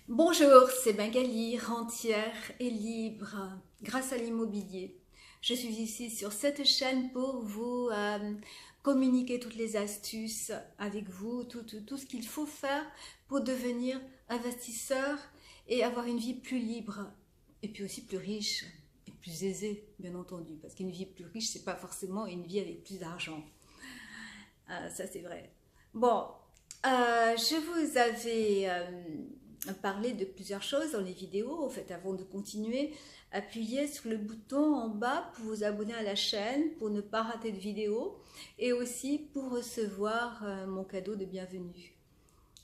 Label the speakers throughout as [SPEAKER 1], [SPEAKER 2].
[SPEAKER 1] Bonjour, c'est Magali, rentière et libre grâce à l'immobilier. Je suis ici sur cette chaîne pour vous communiquer toutes les astuces avec vous, tout ce qu'il faut faire pour devenir investisseur et avoir une vie plus libre et puis aussi plus riche et plus aisée, bien entendu, parce qu'une vie plus riche, c'est pas forcément une vie avec plus d'argent. Ça, c'est vrai. Bon, je vous avais parlé de plusieurs choses dans les vidéos. En fait, avant de continuer, appuyez sur le bouton en bas pour vous abonner à la chaîne, pour ne pas rater de vidéos et aussi pour recevoir mon cadeau de bienvenue.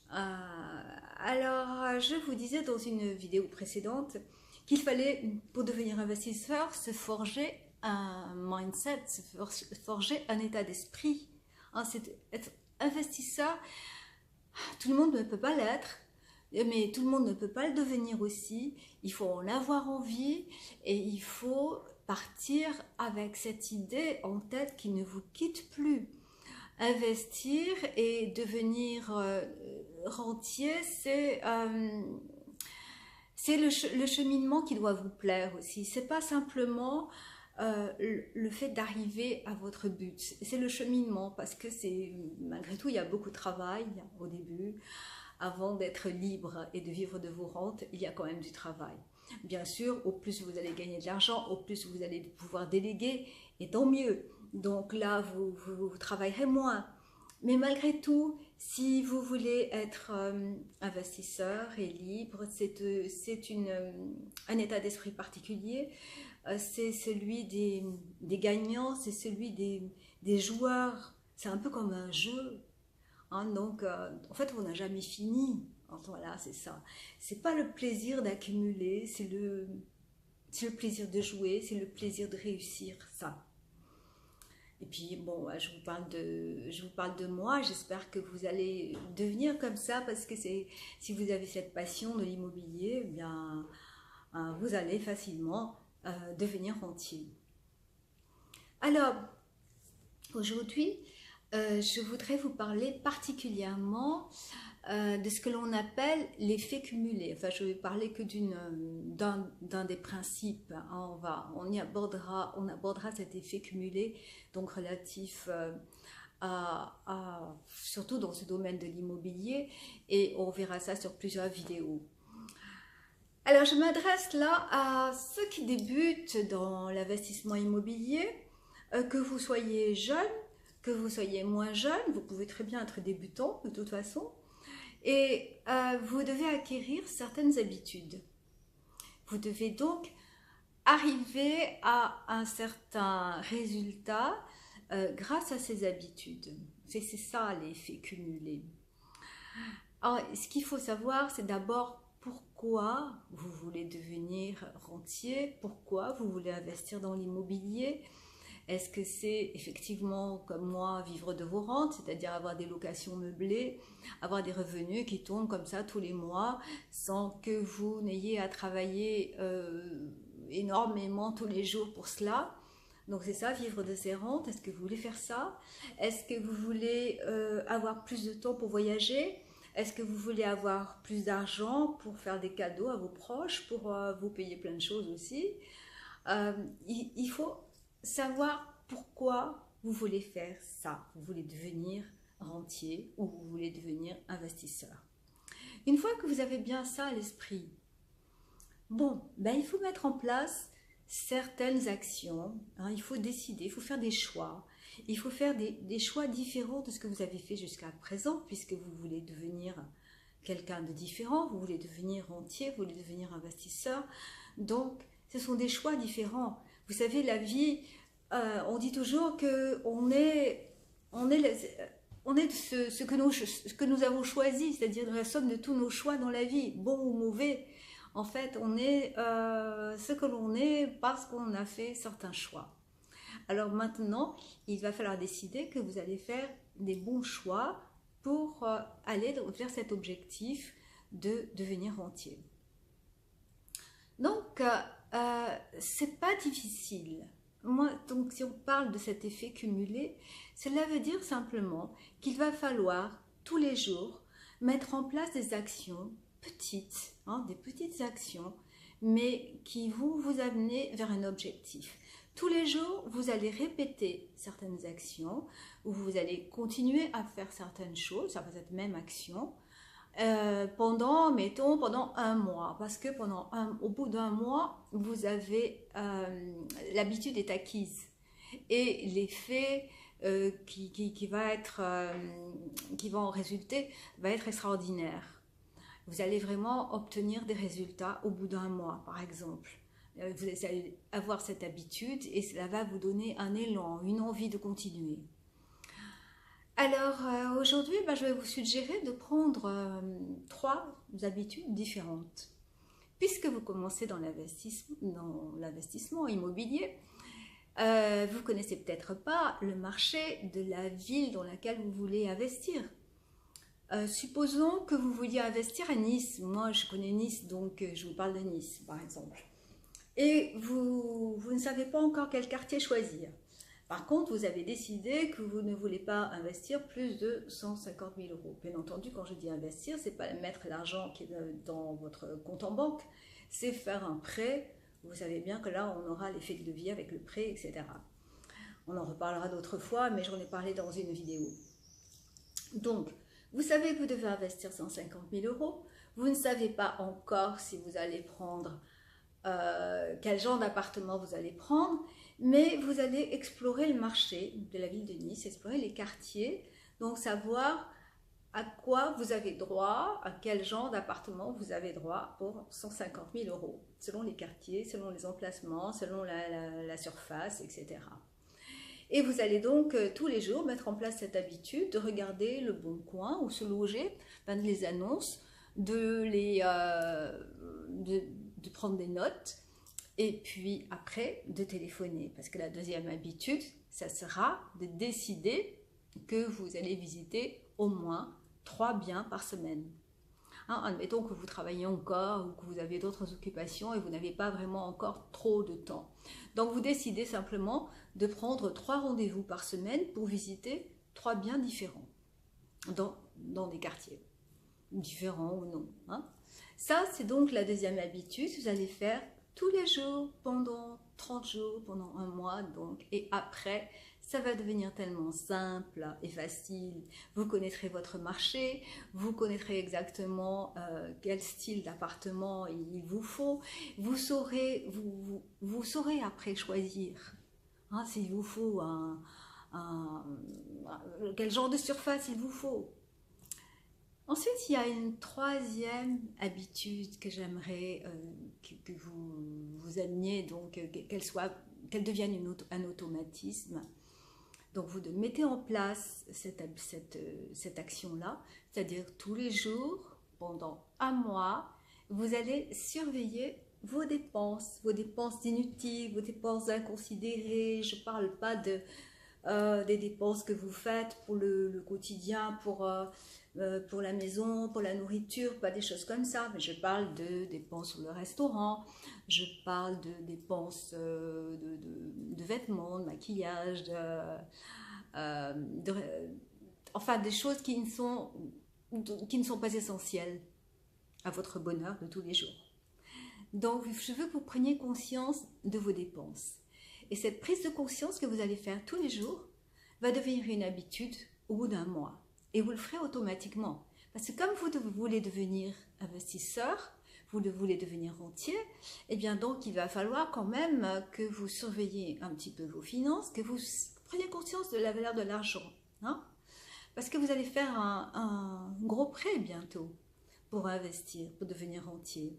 [SPEAKER 1] Alors, je vous disais dans une vidéo précédente qu'il fallait, pour devenir investisseur, se forger un mindset, se forger un état d'esprit. Hein, c'est être investisseur, tout le monde ne peut pas l'être, mais tout le monde ne peut pas le devenir aussi. Il faut en avoir envie et il faut partir avec cette idée en tête qui ne vous quitte plus. Investir et devenir rentier, c'est le cheminement qui doit vous plaire aussi. C'est pas simplement le fait d'arriver à votre but. C'est le cheminement parce que c'est malgré tout il y a beaucoup de travail au début. Avant d'être libre et de vivre de vos rentes, il y a quand même du travail. Bien sûr, au plus vous allez gagner de l'argent, au plus vous allez pouvoir déléguer, et tant mieux. Donc là, vous travaillerez moins. Mais malgré tout, si vous voulez être investisseur et libre, un état d'esprit particulier. C'est celui des gagnants, c'est celui des joueurs. C'est un peu comme un jeu. Hein, donc, en fait, on n'a jamais fini. Voilà, c'est ça. C'est pas le plaisir d'accumuler, c'est le plaisir de jouer, c'est le plaisir de réussir, ça. Et puis, bon, je vous parle de moi. J'espère que vous allez devenir comme ça parce que si vous avez cette passion de l'immobilier, eh bien, vous allez facilement devenir rentier. Alors, aujourd'hui, je voudrais vous parler particulièrement de ce que l'on appelle l'effet cumulé. Enfin, je vais parler que d'un des principes. Hein. On abordera cet effet cumulé, donc relatif surtout dans ce domaine de l'immobilier, et on verra ça sur plusieurs vidéos. Alors, je m'adresse là à ceux qui débutent dans l'investissement immobilier, que vous soyez jeune, que vous soyez moins jeune, vous pouvez très bien être débutant de toute façon, et vous devez acquérir certaines habitudes. Vous devez donc arriver à un certain résultat grâce à ces habitudes. C'est ça l'effet cumulé. Alors, ce qu'il faut savoir, c'est d'abord pourquoi vous voulez devenir rentier, pourquoi vous voulez investir dans l'immobilier. Est-ce que c'est effectivement, comme moi, vivre de vos rentes, c'est-à-dire avoir des locations meublées, avoir des revenus qui tombent comme ça tous les mois, sans que vous n'ayez à travailler énormément tous les jours pour cela? Donc c'est ça, vivre de ces rentes. Est-ce que vous voulez faire ça? Est-ce que vous voulez avoir plus de temps pour voyager? Est-ce que vous voulez avoir plus d'argent pour faire des cadeaux à vos proches, pour vous payer plein de choses aussi? Il faut savoir pourquoi vous voulez faire ça. Vous voulez devenir rentier ou vous voulez devenir investisseur. Une fois que vous avez bien ça à l'esprit, bon, il faut mettre en place certaines actions. Hein, il faut décider, il faut faire des choix. Il faut faire des choix différents de ce que vous avez fait jusqu'à présent, puisque vous voulez devenir quelqu'un de différent, vous voulez devenir rentier, vous voulez devenir investisseur. Donc, ce sont des choix différents. Vous savez, la vie, on dit toujours qu'on est de ce que nous avons choisi, c'est-à-dire la somme de tous nos choix dans la vie, bon ou mauvais. En fait, on est ce que l'on est parce qu'on a fait certains choix. Alors maintenant, il va falloir décider que vous allez faire des bons choix pour aller vers cet objectif de devenir rentier. Donc, c'est pas difficile. Moi, donc, si on parle de cet effet cumulé, cela veut dire simplement qu'il va falloir tous les jours mettre en place des actions petites, hein, des petites actions, mais qui vont vous amener vers un objectif. Tous les jours, vous allez répéter certaines actions, ou vous allez continuer à faire certaines choses, ça peut être même action, pendant, mettons, pendant un mois. Parce que au bout d'un mois, vous avez, l'habitude est acquise. Et l'effet qui va en résulter va être extraordinaire. Vous allez vraiment obtenir des résultats au bout d'un mois, par exemple. Vous allez avoir cette habitude et cela va vous donner un élan, une envie de continuer. Alors aujourd'hui, je vais vous suggérer de prendre 3 habitudes différentes. Puisque vous commencez dans l'investissement immobilier, vous ne connaissez peut-être pas le marché de la ville dans laquelle vous voulez investir. Supposons que vous vouliez investir à Nice. Moi, je connais Nice, donc je vous parle de Nice, par exemple. Et vous ne savez pas encore quel quartier choisir. Par contre, vous avez décidé que vous ne voulez pas investir plus de 150 000 euros. Bien entendu, quand je dis investir, ce n'est pas mettre l'argent qui est dans votre compte en banque, c'est faire un prêt. Vous savez bien que là, on aura l'effet de levier avec le prêt, etc. On en reparlera d'autres fois, mais j'en ai parlé dans une vidéo. Donc, vous savez que vous devez investir 150 000 euros. Vous ne savez pas encore si vous allez prendre, quel genre d'appartement vous allez prendre, mais vous allez explorer le marché de la ville de Nice, explorer les quartiers, donc savoir à quoi vous avez droit, à quel genre d'appartement vous avez droit pour 150 000 euros, selon les quartiers, selon les emplacements, selon la surface, etc. Et vous allez donc tous les jours mettre en place cette habitude de regarder le Bon Coin ou se loger, les annonces, de prendre des notes et puis après de téléphoner. Parce que la deuxième habitude, ça sera de décider que vous allez visiter au moins 3 biens par semaine. Hein, admettons que vous travaillez encore ou que vous avez d'autres occupations et vous n'avez pas vraiment encore trop de temps. Donc vous décidez simplement de prendre 3 rendez-vous par semaine pour visiter 3 biens différents dans des quartiers, différents ou non. Hein. Ça, c'est donc la deuxième habitude. Vous allez faire tous les jours pendant 30 jours, pendant un mois. Donc, et après, ça va devenir tellement simple et facile. Vous connaîtrez votre marché, vous connaîtrez exactement quel style d'appartement il vous faut. Vous saurez après choisir hein, s'il vous faut quel genre de surface il vous faut. Ensuite, il y a une troisième habitude que j'aimerais que vous ameniez, donc qu'elle devienne un automatisme. Donc vous mettez en place cette action-là, c'est-à-dire tous les jours, pendant un mois, vous allez surveiller vos dépenses inutiles, vos dépenses inconsidérées. Je ne parle pas des dépenses que vous faites pour le quotidien, pour la maison, pour la nourriture, pas des choses comme ça, mais je parle de dépenses sur le restaurant, je parle de dépenses de vêtements, de maquillage, enfin des choses qui ne sont pas essentielles à votre bonheur de tous les jours. Donc je veux que vous preniez conscience de vos dépenses. Et cette prise de conscience que vous allez faire tous les jours va devenir une habitude au bout d'un mois. Et vous le ferez automatiquement. Parce que comme vous voulez devenir investisseur, vous voulez devenir rentier, eh bien donc il va falloir quand même que vous surveillez un petit peu vos finances, que vous preniez conscience de la valeur de l'argent. Hein? Parce que vous allez faire un gros prêt bientôt pour investir, pour devenir rentier.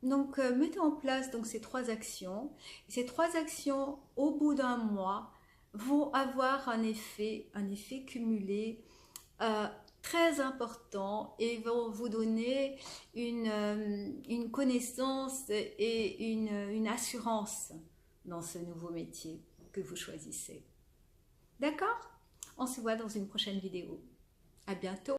[SPEAKER 1] Donc mettez en place donc, ces 3 actions. Et ces 3 actions, au bout d'un mois, vont avoir un effet cumulé très important et vont vous donner une connaissance et une assurance dans ce nouveau métier que vous choisissez. D'accord? On se voit dans une prochaine vidéo. À bientôt!